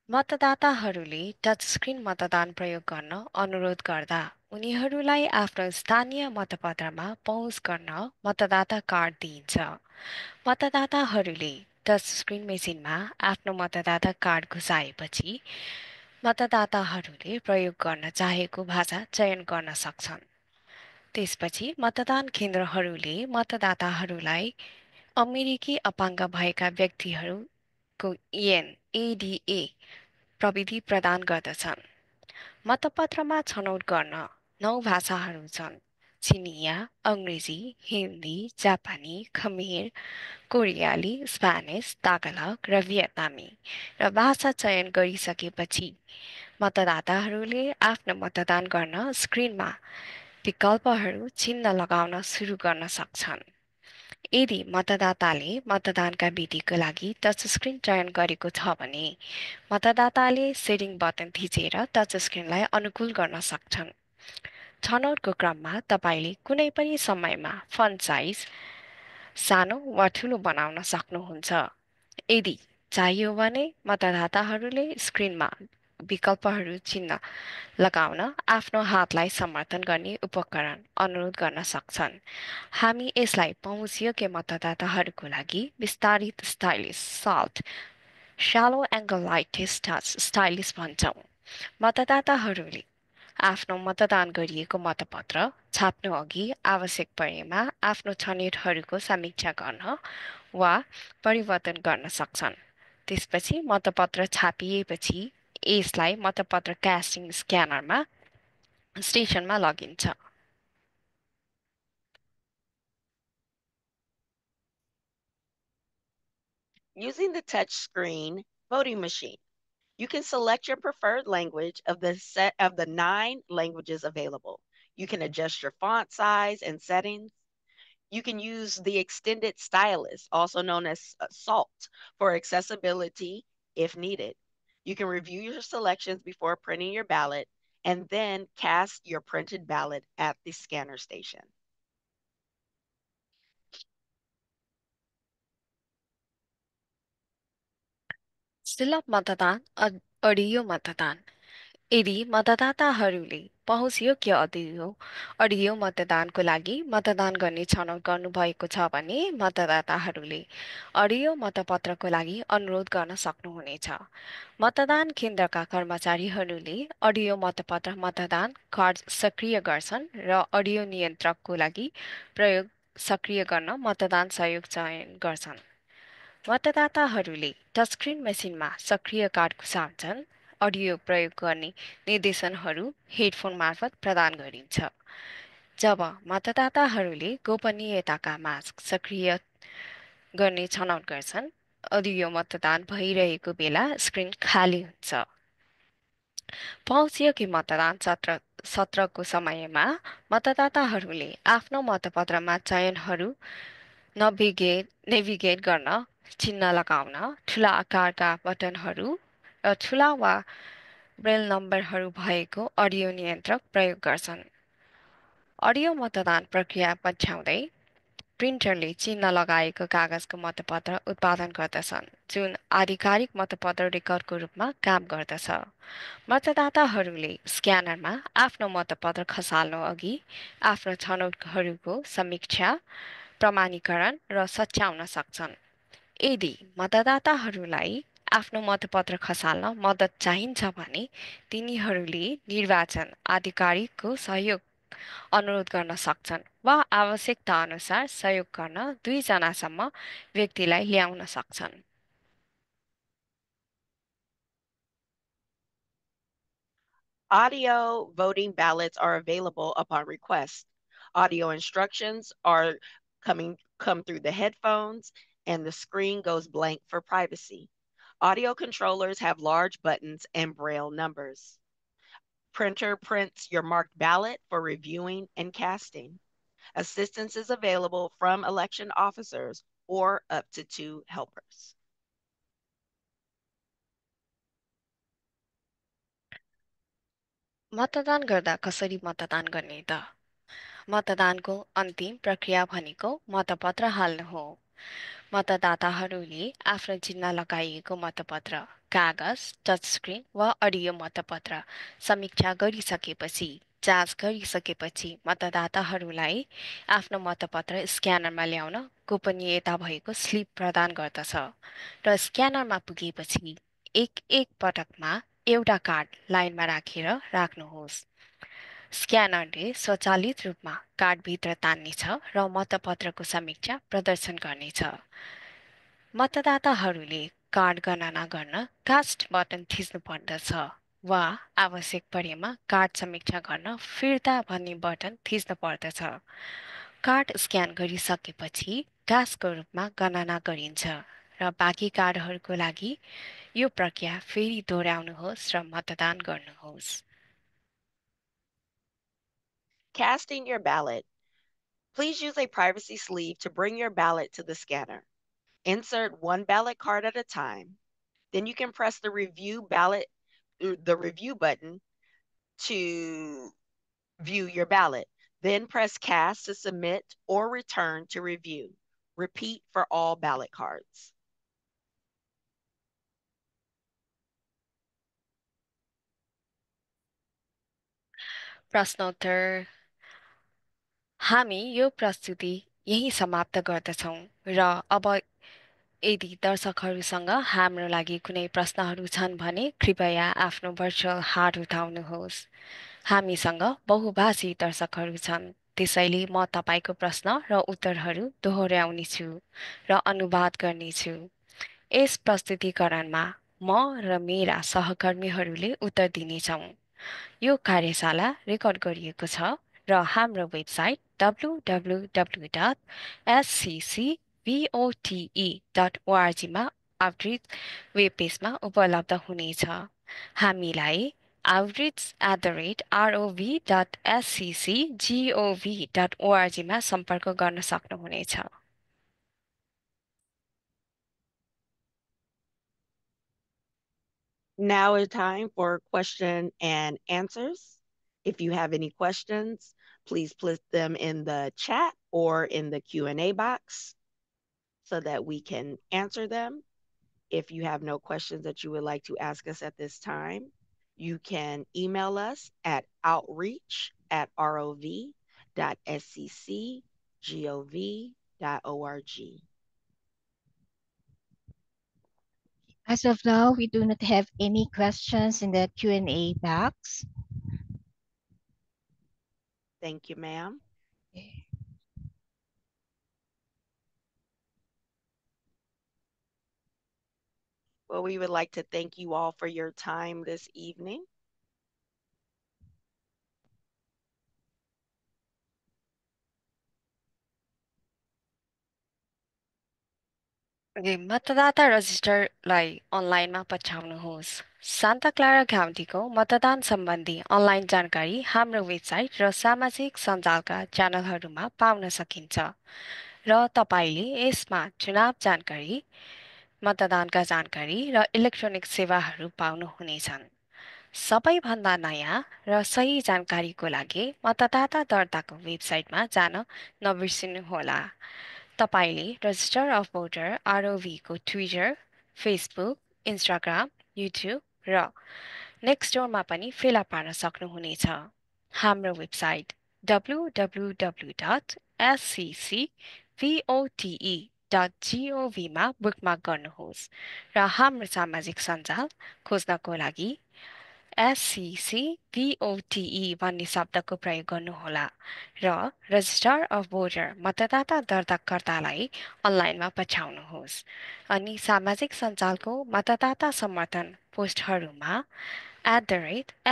मतदाताहरूले touchscreen मतदान प्रयोग गर्न अनुरोध गर्दा उनीहरूलाई आफ्नो स्थानीय मतपत्रमा पहुँच गर्न मतदाता कार्ड दिइन्छ। मतदाताहरूले टचस्क्रिन मेसिनमा आफ्नो मतदाता कार्ड घुसाएपछि मतदाताहरूले प्रयोग गर्न चाहेको भाषा चयन गर्न सक्छन्। त्यसपछि मतदान केन्द्रहरूले मतदाताहरूलाई अमेरिकी अपाङ्ग भएका व्यक्तिहरूको एडिए प्रविधि प्रदान गर्दछन्। मतपत्रमा छनौट गर्न 9 भाषाहरू छन्, चिनिया, अङ्ग्रेजी, हिन्दी, जापानी, खमेर, कोरियाली, स्पेनिस, तागालग र भियतनामी र भाषा चयन गरिसकेपछि मतदाताहरूले आफ्नो मतदान गर्न स्क्रिनमा विकल्पहरू चिन्ह लगाउन सुरु गर्न सक्छन्। यदि मतदाताले मतदानका विधिको लागि टच स्क्रिन चयन गरेको छ भने मतदाताले सेटिङ बटन थिचेर टच स्क्रिनलाई अनुकूल गर्न सक्छन्। छनौटको क्रममा तपाईँले कुनै पनि समयमा फन्ट साइज सानो वा ठुलो बनाउन सक्नुहुन्छ। यदि चाहियो भने मतदाताहरूले स्क्रिनमा विकल्पहरू चिन्ह लगाउन आफ्नो हातलाई समर्थन गर्ने उपकरण अनुरोध गर्न सक्छन्। हामी यसलाई पहुँचयोग्य मतदाताहरूको लागि विस्तारित स्टाइलिस सल्ट shallow angle light test stylus भन्छौँ। मतदाताहरूले आफ्नो मतदान गरिएको मतपत्र छाप्नु अघि आवश्यक परेमा आफ्नो छनौटहरूको समीक्षा गर्न वा परिवर्तन गर्न सक्छन्। त्यसपछि मतपत्र छापिएपछि यसलाई मतपत्र कास्टिङ स्क्यानरमा स्टेसनमा लगिन्छ। Using the touch screen voting machine, you can select your preferred language of the set of the 9 languages available. You can adjust your font size and settings. You can use the extended stylus, also known as SALT, for accessibility if needed. You can review your selections before printing your ballot and then cast your printed ballot at the scanner station. सुलभ मतदान, audio मतदान। यदि मतदाताहरूले पहुँचयोग्य audio मतदानको लागि मतदान गर्ने छनौट गर्नुभएको छ भने मतदाताहरूले अडियो मतपत्रको लागि अनुरोध गर्न सक्नुहुनेछ। मतदान केन्द्रका कर्मचारीहरूले अडियो मतपत्र मतदान कार्ड सक्रिय गर्छन् र अडियो नियन्त्रकको लागि प्रयोग सक्रिय गर्न मतदान सहयोग चयन गर्छन्। मतदाताहरूले टचस्क्रिन मेसिनमा सक्रिय कार्ड घुसाउँछन्। अडियो प्रयोग गर्ने निर्देशनहरू हेडफोन मार्फत प्रदान गरिन्छ। जब मतदाताहरूले गोपनीयताका मास्क सक्रिय गर्ने छनौट गर्छन्, अडियो मतदान भइरहेको बेला स्क्रिन खाली हुन्छ। पहुँचियोग्य मतदान सत्रको समयमा मतदाताहरूले आफ्नो मतपत्रमा चयनहरू नेभिगेट गर्न चिन्ह लगाउन ठुला आकारका बटनहरू र ठुला वा ब्रेल नम्बरहरू भएको अडियो नियन्त्रक प्रयोग गर्छन्। अडियो मतदान प्रक्रिया पछ्याउँदै प्रिन्टरले चिन्ह लगाएको कागजको मतपत्र उत्पादन गर्दछन्, जुन आधिकारिक मतपत्र रेकर्डको रूपमा काम गर्दछ। मतदाताहरूले स्क्यानरमा आफ्नो मतपत्र खसाल्नु अघि आफ्नो छनौटहरूको समीक्षा, प्रमाणीकरण र सच्याउन सक्छन्। यदि मतदाताहरूलाई आफ्नो मतपत्र खसाल्न मद्दत चाहिन्छ भने तिनीहरूले निर्वाचन अधिकारीको सहयोग अनुरोध गर्न सक्छन् वा आवश्यकता अनुसार सहयोग गर्न 2 जनासम्म व्यक्तिलाई ल्याउन सक्छन्। Audio voting ballots are available upon request. Audio instructions are come through the headphones and the screen goes blank for privacy. Audio controllers have large buttons and braille numbers. Printer prints your marked ballot for reviewing and casting. Assistance is available from election officers or up to 2 helpers. मतदान गर्दा कसरी मतदान गर्ने त? मतदानको अन्तिम प्रक्रिया भनेको मतपत्र हाल्नु हो। मतदाताहरूले आफ्नो चिन्ह लगाइएको मतपत्र, कागज, टचस्क्रिन वा अडियो मतपत्र समीक्षा गरिसकेपछि, जाँच गरिसकेपछि मतदाताहरूलाई आफ्नो मतपत्र स्क्यानरमा ल्याउन गोपनीयता भएको स्लिप प्रदान गर्दछ र स्क्यानरमा पुगेपछि एक पटकमा एउटा कार्ड लाइनमा राखेर राख्नुहोस्। स्क्यानरले स्वचालित रूपमा कार्डभित्र तान्नेछ र मतपत्रको समीक्षा प्रदर्शन गर्नेछ। मतदाताहरूले कार्ड गणना गर्न कास्ट बटन थिच्नु पर्दछ। वा आवश्यक परेमा कार्ड समीक्षा गर्न फिर्ता भन्ने बटन थिच्न पर्दछ। कार्ड स्क्यान गरिसकेपछि टास्कको रूपमा गणना गरिन्छ र बाँकी कार्डहरूको लागि यो प्रक्रिया फेरि दोहोऱ्याउनुहोस् र मतदान गर्नुहोस्। Casting your ballot. Please use a privacy sleeve to bring your ballot to the scanner. Insert one ballot card at a time. Then you can press the review button to view your ballot. Then press cast to submit or return to review. Repeat for all ballot cards. प्रश्नोत्तर हामी यो प्रस्तुति यही समाप्त गर्दछौँ र अब यदि दर्शकहरूसँग हाम्रो लागि कुनै प्रश्नहरू छन् भने कृपया आफ्नो भर्चुअल हात उठाउनुहोस्। हामीसँग बहुभाषी दर्शकहरू छन्, त्यसैले म तपाईँको प्रश्न र उत्तरहरू दोहोऱ्याउनेछु र अनुवाद गर्नेछु। यस प्रस्तुतिकरणमा म र मेरा सहकर्मीहरूले उत्तर दिनेछौँ। यो कार्यशाला रेकर्ड गरिएको छ र हाम्रो वेबसाइट www.scc.vote.org मा आउटरिच वेब पेजमा उपलब्ध हुनेछ। हामीलाई outreach@rov.scc.gov.org मा सम्पर्क गर्न सक्नुहुनेछ। Now is time for question and answers. If you have any questions, please put them in the chat or in the Q&A box so that we can answer them. If you have no questions that you would like to ask us at this time, you can email us at outreach@rov.scc.gov.org. As of now, we do not have any questions in the Q&A box. Thank you, ma'am. Well, we would like to thank you all for your time this evening. मतदाता रजिस्टरलाई अनलाइनमा पठाउनुहोस्। Santa Clara काउन्टीको मतदान सम्बन्धी online जानकारी हाम्रो website र सामाजिक सञ्जालका च्यानलहरूमा पाउन सकिन्छ र तपाईँले यसमा चुनाव जानकारी, मतदानका जानकारी र इलेक्ट्रोनिक सेवाहरू पाउनुहुनेछन्। सबैभन्दा नयाँ र सही जानकारीको लागि मतदाता दर्ताको वेबसाइटमा जान नबिर्सिनुहोला। तपाईँले रजिस्टर अफ भोटर आरओभीको ट्विटर, फेसबुक, इन्स्टाग्राम, युट्युब र नेक्स्टडोरमा पनि फेला पार्न सक्नुहुनेछ। हाम्रो वेबसाइट www.scc.vote.gov मा बुकमार्क गर्नुहोस् र हाम्रो सामाजिक सञ्जाल खोज्नको लागि SCC-VOTE भन्ने शब्दको प्रयोग गर्नुहोला र रजिस्टर अफ भोटर मतदाता दर्ताकर्तालाई अनलाइनमा पठाउनुहोस्। अनि सामाजिक सञ्जालको मतदाता समर्थन पोस्टहरूमा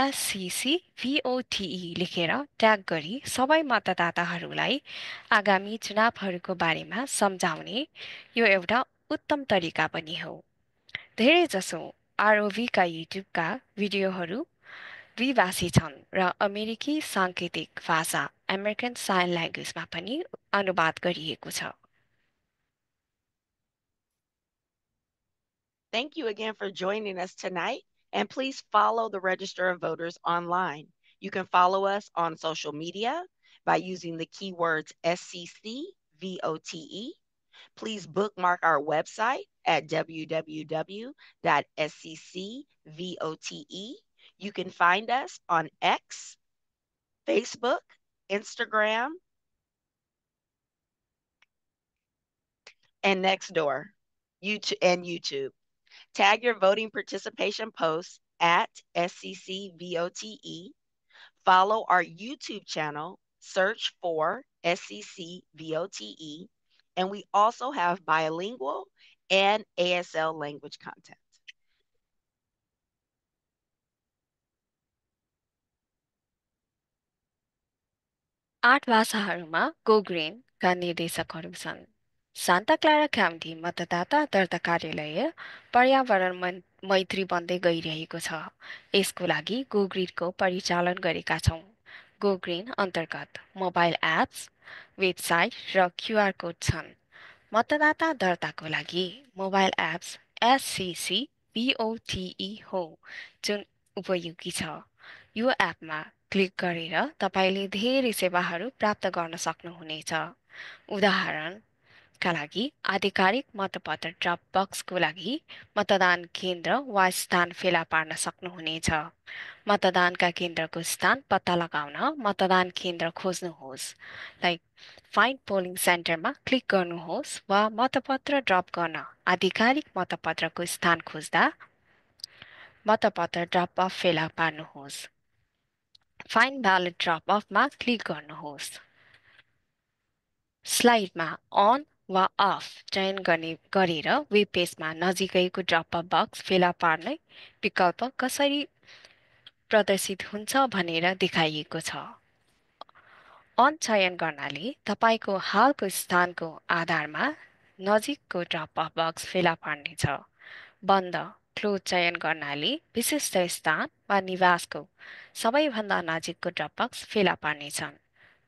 @SCC-VOTE लेखेर ट्याग गरी सबै मतदाताहरूलाई आगामी चुनावहरूको बारेमा सम्झाउने यो एउटा उत्तम तरिका पनि हो। धेरैजसो आरओभीका युट्युबका भिडियोहरू द्विभाषी छन् र अमेरिकी साङ्केतिक भाषा अमेरिकन साइन ल्याङ्ग्वेजमा पनि अनुवाद गरिएको छ। Thank you again for joining us tonight, and please follow the Register of Voters online. You can follow us on social media by using the keywords SCCVOTE. Please bookmark our website at www.scc.vote. You can find us on X, Facebook, Instagram, and Nextdoor, YouTube. Tag your voting participation posts at SCCVOTE. Follow our YouTube channel, search for SCCVOTE, and we also have bilingual and ASL language content. 8 भाषाहरूमा go ग्रिनका निर्देशकहरू छन्। Santa Clara county मतदाता दर्ता कार्यालय पर्यावरण मैत्री बन्दै गइरहेको छ। यसको लागि गो ग्रिनको परिचालन गरेका छौँ। गो ग्रिन अन्तर्गत मोबाइल एप्स, वेबसाइट र क्युआर कोड छन्। मतदाता दर्ताको लागि मोबाइल एप्स SCC VOTE हो, जुन उपयोगी छ। यो एपमा क्लिक गरेर तपाईँले धेरै सेवाहरू प्राप्त गर्न सक्नुहुनेछ। उदाहरणका लागि आधिकारिक मतपत्र ड्रप बक्सको लागि मतदान केन्द्र वा स्थान फेला पार्न सक्नुहुनेछ। मतदानका केन्द्रको स्थान पत्ता लगाउन मतदान केन्द्र खोज्नुहोस्। लाइक फाइन्ड पोलिङ सेन्टरमा क्लिक गर्नुहोस् वा मतपत्र ड्रप गर्न आधिकारिक मतपत्रको स्थान खोज्दा मतपत्र ड्रप अफ फेला पार्नुहोस्। फाइन्ड ब्यालेट ड्रप अफमा क्लिक गर्नुहोस्। स्लाइडमा अन वा अफ चयन गरेर वेब पेजमा नजिकैको ड्रप अफ बक्स फेला पार्ने विकल्प कसरी प्रदर्शित हुन्छ भनेर देखाइएको छ। अन चयन गर्नाले तपाईँको हालको स्थानको आधारमा नजिकको ड्रप अफ बक्स फेला पार्नेछ। बन्द क्लोज चयन गर्नाले विशिष्ट स्थान वा निवासको सबैभन्दा नजिकको ड्रप बक्स फेला पार्नेछन्।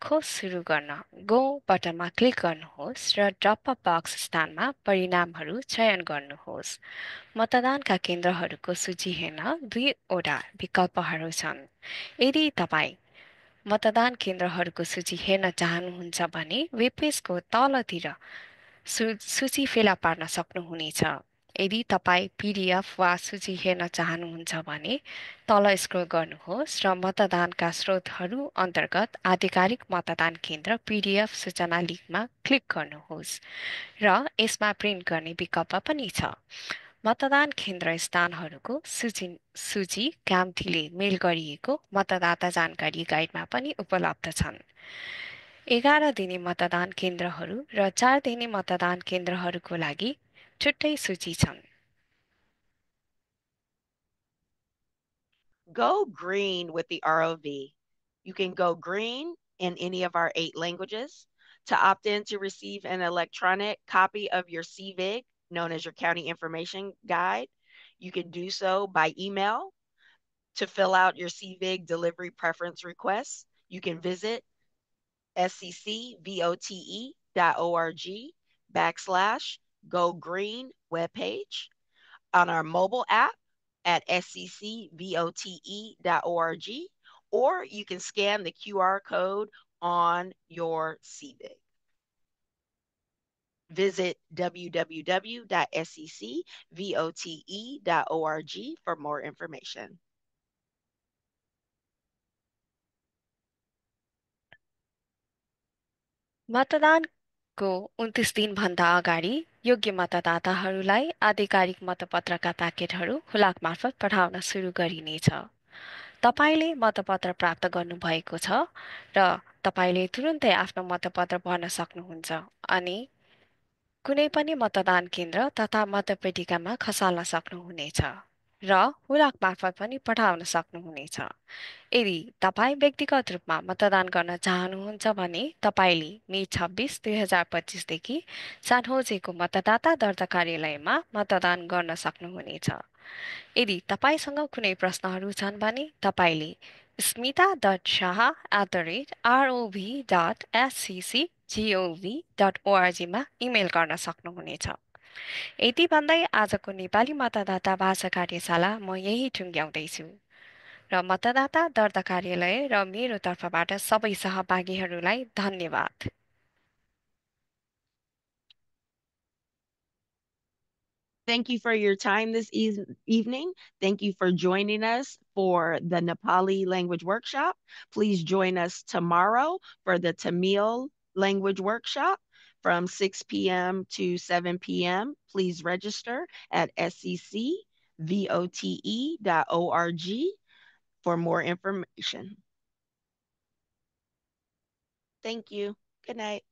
खोज सुरु गर्न गो बटनमा क्लिक गर्नुहोस् र ड्रप अफ बक्स स्थानमा परिणामहरू चयन गर्नुहोस्। मतदानका केन्द्रहरूको सूची हेर्न 2वटा विकल्पहरू छन्। यदि तपाईँ मतदान केन्द्रहरूको सूची हेर्न चाहनुहुन्छ भने वेब पेजको तलतिर सूची फेला पार्न सक्नुहुनेछ। यदि तपाईँ PDF वा सूची हेर्न चाहनुहुन्छ भने तल स्क्रोल गर्नुहोस् र मतदानका स्रोतहरू अन्तर्गत आधिकारिक मतदान केन्द्र PDF सूचना लिङ्कमा क्लिक गर्नुहोस् र यसमा प्रिन्ट गर्ने विकल्प पनि छ। मतदान केन्द्र स्थानहरूको सूची काउन्टीले मेल गरिएको मतदाता जानकारी गाइडमा पनि उपलब्ध छन्। 11 दिने मतदान केन्द्रहरू र 4 दिने मतदान केन्द्रहरूको लागि छुट्टै सूची छन्। Go green with the ROV. You can go green in any of our 8 languages. To opt in to receive an electronic copy of your CVIG, known as your County Information Guide, you can do so by email. To fill out your CVIG delivery preference requests, you can visit sccvote.org/go green webpage. On our mobile app at sccvote.org, or you can scan the QR code on your CVIG. Visit www.sccvote.org for more information. मतदानको 29 दिनभन्दा अगाडि योग्य मतदाताहरूलाई आधिकारिक मतपत्रका प्याकेटहरू हुलाक मार्फत पठाउन सुरु गरिनेछ। तपाईँले मतपत्र प्राप्त गर्नुभएको छ र तपाईँले तुरुन्तै आफ्नो मतपत्र भर्न सक्नुहुन्छ अनि कुनै पनि मतदान केन्द्र तथा मतपेटिकामा खसाल्न सक्नुहुनेछ र हुलाक मार्फत पनि पठाउन सक्नुहुनेछ। यदि तपाईँ व्यक्तिगत रूपमा मतदान गर्न चाहनुहुन्छ भने तपाईँले मे 26, 2025 देखि सान होजेको मतदाता दर्ता कार्यालयमा मतदान गर्न सक्नुहुनेछ। यदि तपाईँसँग कुनै प्रश्नहरू छन् भने तपाईँले smita.shah@rov.scc.gov.org मा इमेल गर्न सक्नुहुनेछ। यति भन्दै आजको नेपाली मतदाता भाषा कार्यशाला म यही टुङ्ग्याउँदैछु र मतदाता दर्ता कार्यालय र मेरो तर्फबाट सबै सहभागीहरूलाई धन्यवाद। Thank you for your time this evening. Thank you for joining us for the Nepali language workshop. Please join us tomorrow for the Tamil language workshop from 6 p.m. to 7 p.m. Please register at sccvote.org for more information. Thank you. Good night.